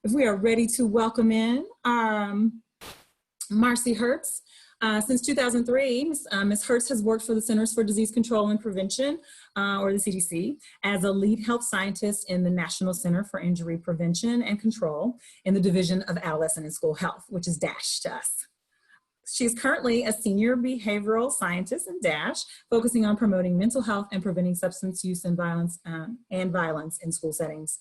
if we are ready to welcome in Marci Hertz. Since 2003, Ms. Hertz has worked for the Centers for Disease Control and Prevention, or the CDC, as a lead health scientist in the National Center for Injury Prevention and Control in the Division of Adolescent and School Health, which is DASH to us. She is currently a senior behavioral scientist in DASH, focusing on promoting mental health and preventing substance use and violence in school settings.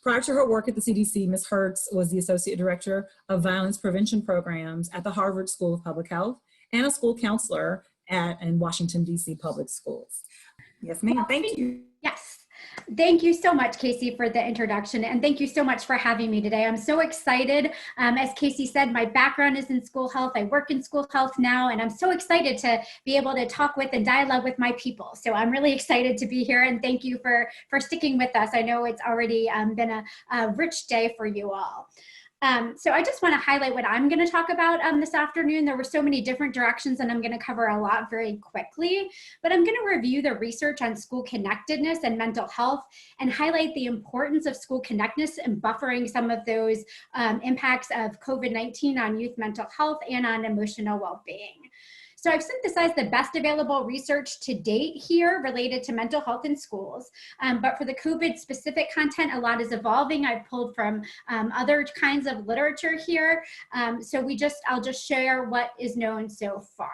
Prior to her work at the CDC, Ms. Hertz was the Associate Director of Violence Prevention Programs at the Harvard School of Public Health and a school counselor in Washington, D.C. public schools. Yes, ma'am. Thank you. Yes. Thank you so much, Casey, for the introduction, and thank you so much for having me today. I'm so excited. As Casey said, my background is in school health. I work in school health now, and I'm so excited to be able to talk with and dialogue with my people. So I'm really excited to be here, and thank you for sticking with us. I know it's already been a rich day for you all. So I just want to highlight what I'm going to talk about this afternoon. There were so many different directions, and I'm going to cover a lot very quickly, but I'm going to review the research on school connectedness and mental health and highlight the importance of school connectedness and buffering some of those impacts of COVID-19 on youth mental health and on emotional well-being. So I've synthesized the best available research to date here related to mental health in schools. But for the COVID specific content, a lot is evolving. I've pulled from other kinds of literature here. So I'll just share what is known so far.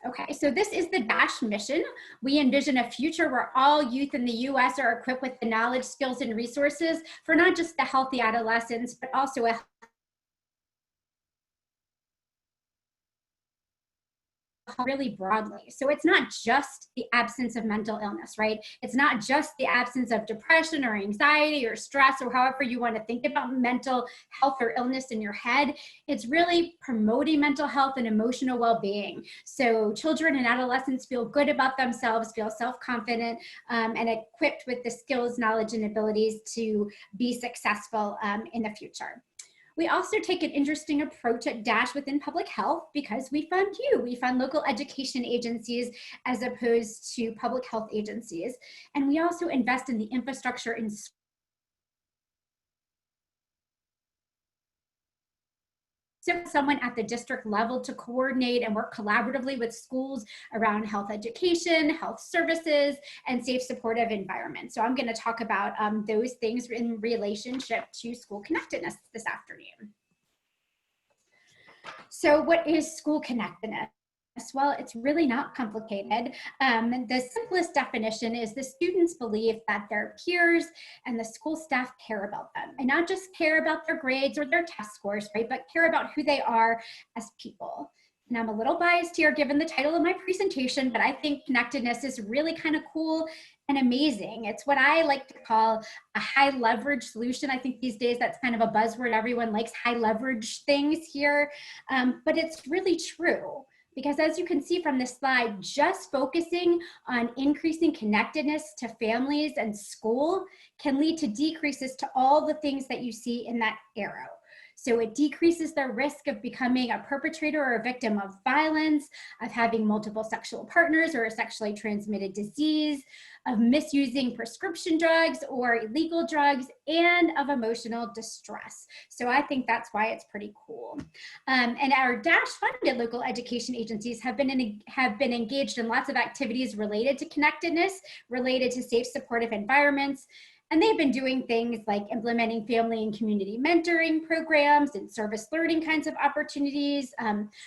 Okay, so this is the DASH mission. We envision a future where all youth in the US are equipped with the knowledge, skills, and resources for not just the healthy adolescents, but also a really broadly. So it's not just the absence of mental illness, right? It's not just the absence of depression or anxiety or stress or however you want to think about mental health or illness in your head. It's really promoting mental health and emotional well-being. So children and adolescents feel good about themselves, feel self-confident, and equipped with the skills, knowledge, and abilities to be successful in the future. We also take an interesting approach at DASH within public health because we fund you. We fund local education agencies as opposed to public health agencies. And we also invest in the infrastructure in someone at the district level to coordinate and work collaboratively with schools around health education, health services, and safe supportive environments. So I'm going to talk about those things in relationship to school connectedness this afternoon. So what is school connectedness? Well, it's really not complicated. The simplest definition is the students believe that their peers and the school staff care about them, and not just care about their grades or their test scores, right, but care about who they are as people. And I'm a little biased here given the title of my presentation, but I think connectedness is really kind of cool and amazing. It's what I like to call a high leverage solution. I think these days that's kind of a buzzword. Everyone likes high leverage things here, but it's really true. Because as you can see from this slide, just focusing on increasing connectedness to families and school can lead to decreases to all the things that you see in that arrow. So it decreases the risk of becoming a perpetrator or a victim of violence, of having multiple sexual partners or a sexually transmitted disease, of misusing prescription drugs or illegal drugs, and of emotional distress. So I think that's why it's pretty cool. And our DASH-funded local education agencies have been engaged in lots of activities related to connectedness, related to safe, supportive environments. And they've been doing things like implementing family and community mentoring programs and service learning kinds of opportunities,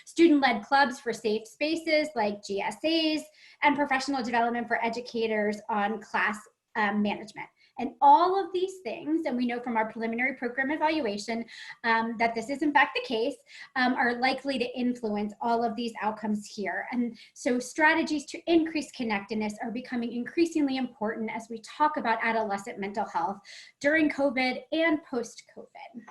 student-led clubs for safe spaces like GSAs, and professional development for educators on class management. And all of these things, and we know from our preliminary program evaluation that this is in fact the case, are likely to influence all of these outcomes here. And so strategies to increase connectedness are becoming increasingly important as we talk about adolescent mental health during COVID and post-COVID.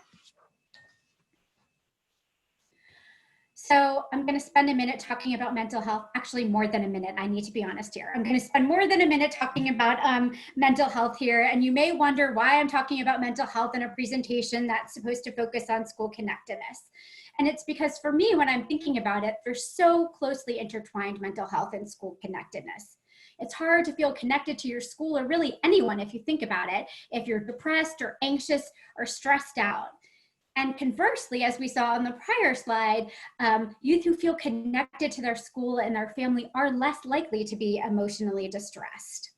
So I'm going to spend a minute talking about mental health, actually more than a minute, I need to be honest here. I'm going to spend more than a minute talking about mental health here. And you may wonder why I'm talking about mental health in a presentation that's supposed to focus on school connectedness. And it's because for me, when I'm thinking about it, they're so closely intertwined, mental health and school connectedness. It's hard to feel connected to your school or really anyone if you think about it, if you're depressed or anxious or stressed out. And conversely, as we saw on the prior slide, youth who feel connected to their school and their family are less likely to be emotionally distressed.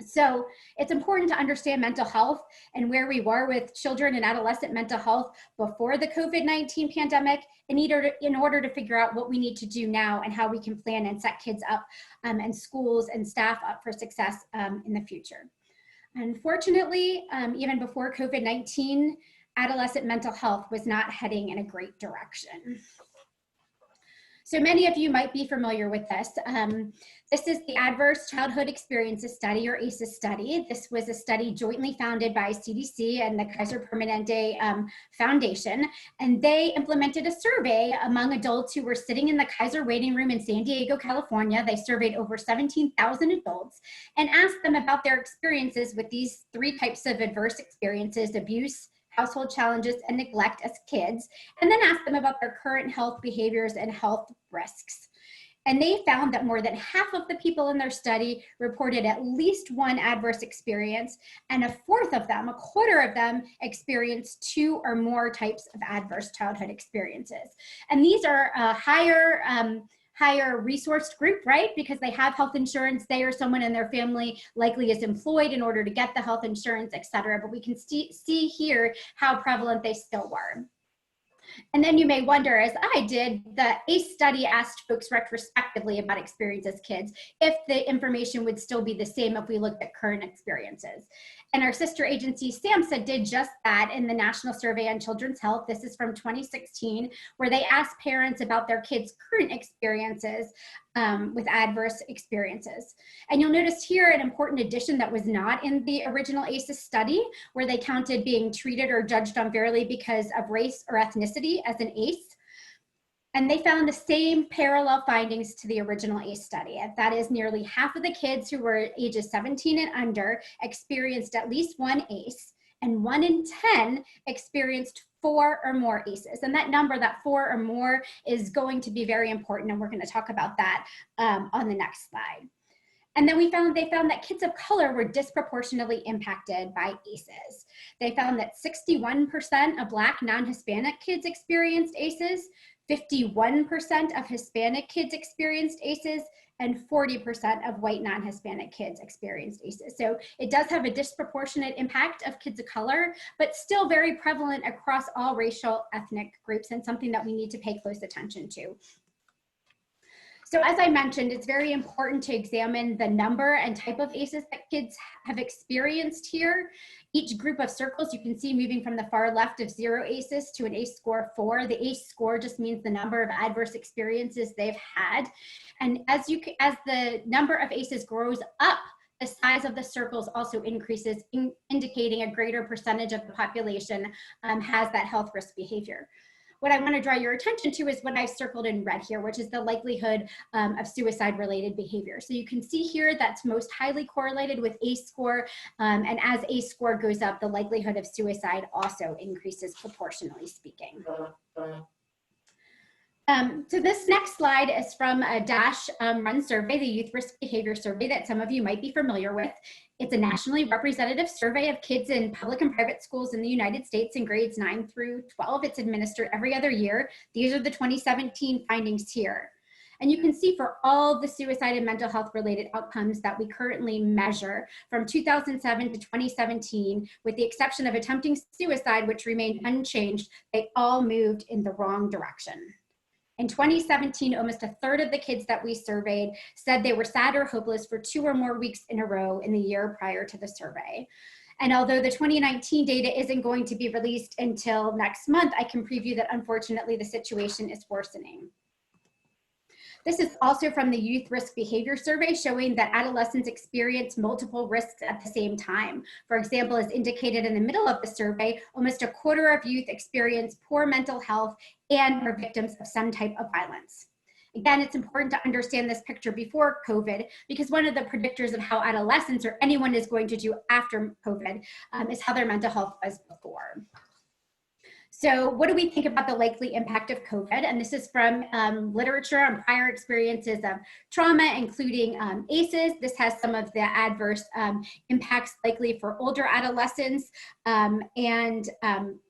So it's important to understand mental health and where we were with children and adolescent mental health before the COVID-19 pandemic in order to figure out what we need to do now and how we can plan and set kids up and schools and staff up for success in the future. Unfortunately, even before COVID-19, adolescent mental health was not heading in a great direction. So many of you might be familiar with this. This is the Adverse Childhood Experiences Study, or ACEs study. This was a study jointly founded by CDC and the Kaiser Permanente Foundation, and they implemented a survey among adults who were sitting in the Kaiser waiting room in San Diego, California. They surveyed over 17,000 adults and asked them about their experiences with these 3 types of adverse experiences: abuse, household challenges, and neglect as kids, and then ask them about their current health behaviors and health risks. And they found that more than half of the people in their study reported at least one adverse experience, and a fourth of them, a quarter of them, experienced 2 or more types of adverse childhood experiences. And these are higher resourced group, right? Because they have health insurance, they or someone in their family likely is employed in order to get the health insurance, et cetera. But we can see here how prevalent they still were. And then you may wonder, as I did, the ACE study asked folks retrospectively about experience as kids, if the information would still be the same if we looked at current experiences. And our sister agency, SAMHSA, did just that in the National Survey on Children's Health. This is from 2016, where they asked parents about their kids' current experiences with adverse experiences. And you'll notice here an important addition that was not in the original ACEs study, where they counted being treated or judged unfairly because of race or ethnicity as an ACE. And they found the same parallel findings to the original ACE study. That is, nearly half of the kids who were ages 17 and under experienced at least one ACE, and 1 in 10 experienced 4 or more ACEs. And that number, that 4 or more, is going to be very important, and we're going to talk about that on the next slide. And then they found that kids of color were disproportionately impacted by ACEs. They found that 61% of Black non-Hispanic kids experienced ACEs, 51% of Hispanic kids experienced ACEs, and 40% of white non-Hispanic kids experienced ACEs. So it does have a disproportionate impact of kids of color, but still very prevalent across all racial ethnic groups, and something that we need to pay close attention to. So as I mentioned, it's very important to examine the number and type of ACEs that kids have experienced here. Each group of circles you can see moving from the far left of 0 ACEs to an ACE score of 4. The ACE score just means the number of adverse experiences they've had. And as the number of ACEs grows up, the size of the circles also increases, indicating a greater percentage of the population has that health risk behavior. What I want to draw your attention to is what I've circled in red here, which is the likelihood of suicide-related behavior. So you can see here that's most highly correlated with ACE score, and as ACE score goes up, the likelihood of suicide also increases, proportionally speaking. So this next slide is from a DASH run survey, the Youth Risk Behavior Survey that some of you might be familiar with. It's a nationally representative survey of kids in public and private schools in the United States in grades 9 through 12. It's administered every other year. These are the 2017 findings here. And you can see for all the suicide and mental health related outcomes that we currently measure from 2007 to 2017, with the exception of attempting suicide, which remained unchanged, they all moved in the wrong direction. In 2017, almost a third of the kids that we surveyed said they were sad or hopeless for 2 or more weeks in a row in the year prior to the survey. And although the 2019 data isn't going to be released until next month, I can preview that unfortunately the situation is worsening. This is also from the Youth Risk Behavior Survey, showing that adolescents experience multiple risks at the same time. For example, as indicated in the middle of the survey, almost a quarter of youth experience poor mental health and are victims of some type of violence. Again, it's important to understand this picture before COVID, because one of the predictors of how adolescents or anyone is going to do after COVID is how their mental health was before. So what do we think about the likely impact of COVID? And this is from literature on prior experiences of trauma, including ACEs. This has some of the adverse impacts likely for older adolescents and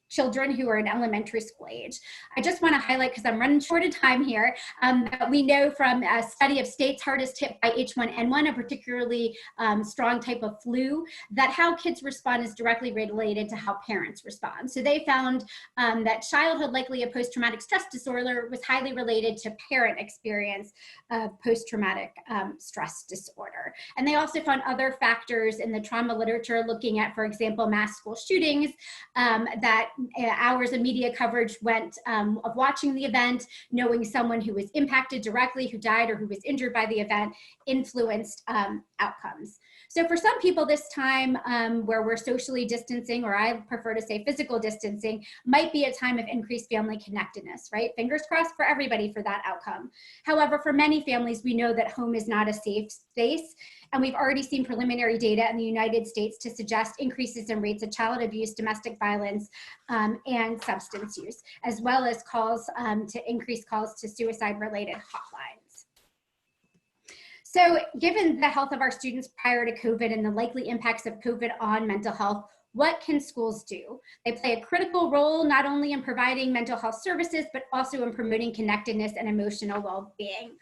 children who are in elementary school age. I just want to highlight, because I'm running short of time here, that we know from a study of states hardest hit by H1N1, a particularly strong type of flu, that how kids respond is directly related to how parents respond. So they found that childhood likely of post-traumatic stress disorder was highly related to parent experience of post-traumatic stress disorder. And they also found other factors in the trauma literature looking at, for example, mass school shootings, that hours of media coverage went of watching the event, knowing someone who was impacted directly, who died or who was injured by the event, influenced outcomes. So for some people, this time where we're socially distancing, or I prefer to say physical distancing, might be a time of increased family connectedness, right? Fingers crossed for everybody for that outcome. However, for many families, we know that home is not a safe space. And we've already seen preliminary data in the United States to suggest increases in rates of child abuse, domestic violence, and substance use, as well as calls to increase calls to suicide-related hotlines. So given the health of our students prior to COVID and the likely impacts of COVID on mental health, what can schools do? They play a critical role not only in providing mental health services, but also in promoting connectedness and emotional well-being.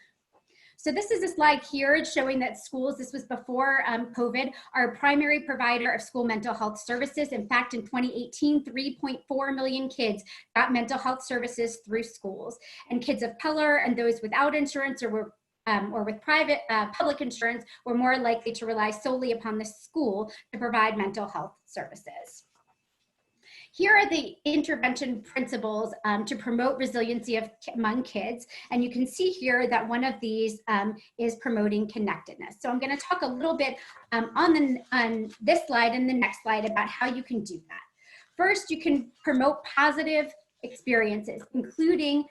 So this is a slide here showing that schools, this was before COVID, are a primary provider of school mental health services. In fact, in 2018, 3.4 million kids got mental health services through schools. And kids of color and those without insurance or with private public insurance were more likely to rely solely upon the school to provide mental health services. Here are the intervention principles to promote resiliency among kids. And you can see here that one of these is promoting connectedness. So I'm going to talk a little bit on this slide and the next slide about how you can do that. First, you can promote positive experiences, including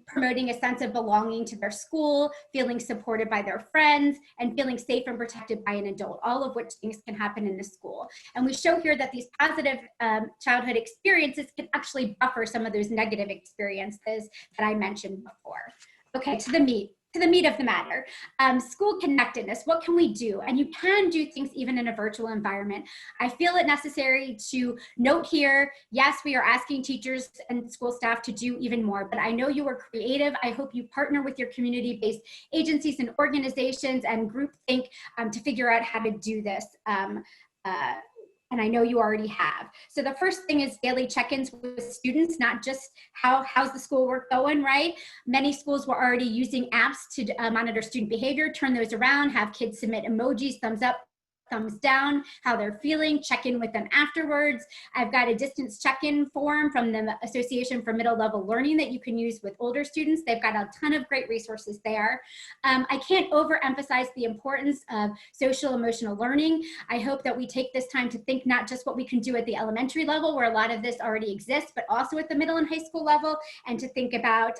promoting a sense of belonging to their school, feeling supported by their friends, and feeling safe and protected by an adult, all of which things can happen in the school. And we show here that these positive childhood experiences can actually buffer some of those negative experiences that I mentioned before. Okay, to the meat of the matter. School connectedness, what can we do? And you can do things even in a virtual environment. I feel it necessary to note here, yes, we are asking teachers and school staff to do even more, but I know you are creative. I hope you partner with your community-based agencies and organizations and groupthink to figure out how to do this. And I know you already have. So the first thing is daily check-ins with students, not just how's the schoolwork going, right? Many schools were already using apps to monitor student behavior, turn those around, have kids submit emojis, thumbs up, thumbs down, how they're feeling, check in with them afterwards. I've got a distance check-in form from the Association for Middle Level Learning that you can use with older students. They've got a ton of great resources there. I can't overemphasize the importance of social emotional learning. I hope that we take this time to think not just what we can do at the elementary level, where a lot of this already exists, but also at the middle and high school level, and to think about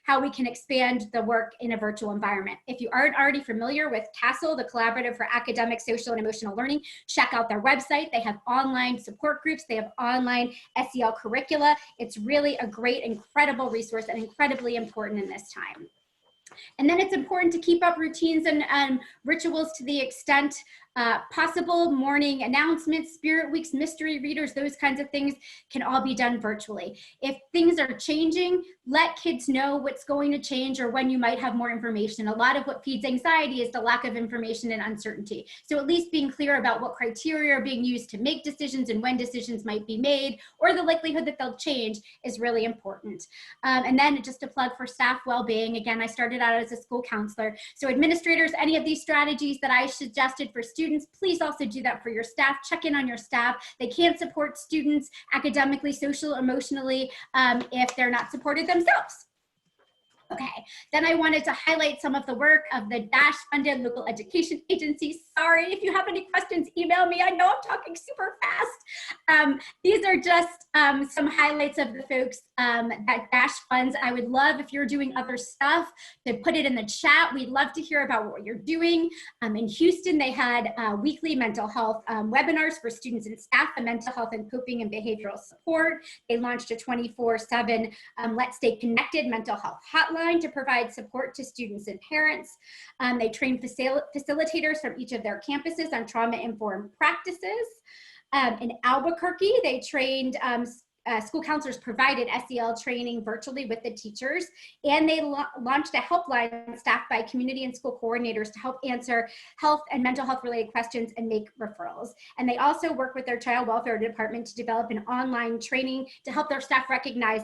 how we can expand the work in a virtual environment. If you aren't already familiar with CASEL, the Collaborative for Academic, Social, and Emotional Learning, check out their website. They have online support groups. They have online SEL curricula. It's really a great, incredible resource and incredibly important in this time. And then it's important to keep up routines and rituals to the extent possible. Morning announcements, spirit weeks, mystery readers, those kinds of things can all be done virtually. If things are changing, let kids know what's going to change or when you might have more information. A lot of what feeds anxiety is the lack of information and uncertainty. So at least being clear about what criteria are being used to make decisions and when decisions might be made, or the likelihood that they'll change, is really important. And then just a plug for staff well-being. Again, I started out as a school counselor. So administrators, any of these strategies that I suggested for students, please also do that for your staff. Check in on your staff. They can't support students academically, social, emotionally, if they're not supported themselves. Okay, then I wanted to highlight some of the work of the DASH-funded local education agencies. Sorry, if you have any questions, email me. I know I'm talking super fast. These are just some highlights of the folks that DASH funds. I would love, if you're doing other stuff, to put it in the chat. We'd love to hear about what you're doing. In Houston, they had weekly mental health webinars for students and staff, the mental health and coping and behavioral support. They launched a 24/7 Let's Stay Connected mental health hotline to provide support to students and parents. They train facilitators from each of their campuses on trauma-informed practices. In Albuquerque, they trained school counselors provided SEL training virtually with the teachers, and they launched a helpline staffed by community and school coordinators to help answer health and mental health related questions and make referrals. And they also work with their child welfare department to develop an online training to help their staff recognize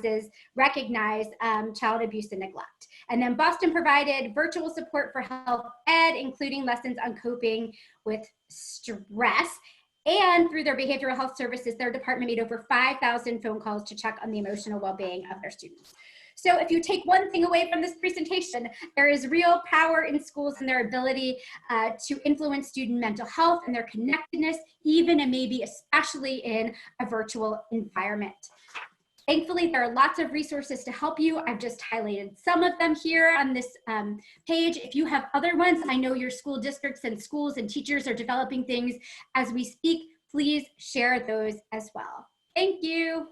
child abuse and neglect. And then Boston provided virtual support for health ed, including lessons on coping with stress. And through their behavioral health services, their department made over 5,000 phone calls to check on the emotional well-being of their students. So if you take one thing away from this presentation, there is real power in schools and their ability to influence student mental health and their connectedness, even and maybe especially in a virtual environment. Thankfully, there are lots of resources to help you. I've just highlighted some of them here on this page. If you have other ones, I know your school districts and schools and teachers are developing things as we speak. Please share those as well. Thank you.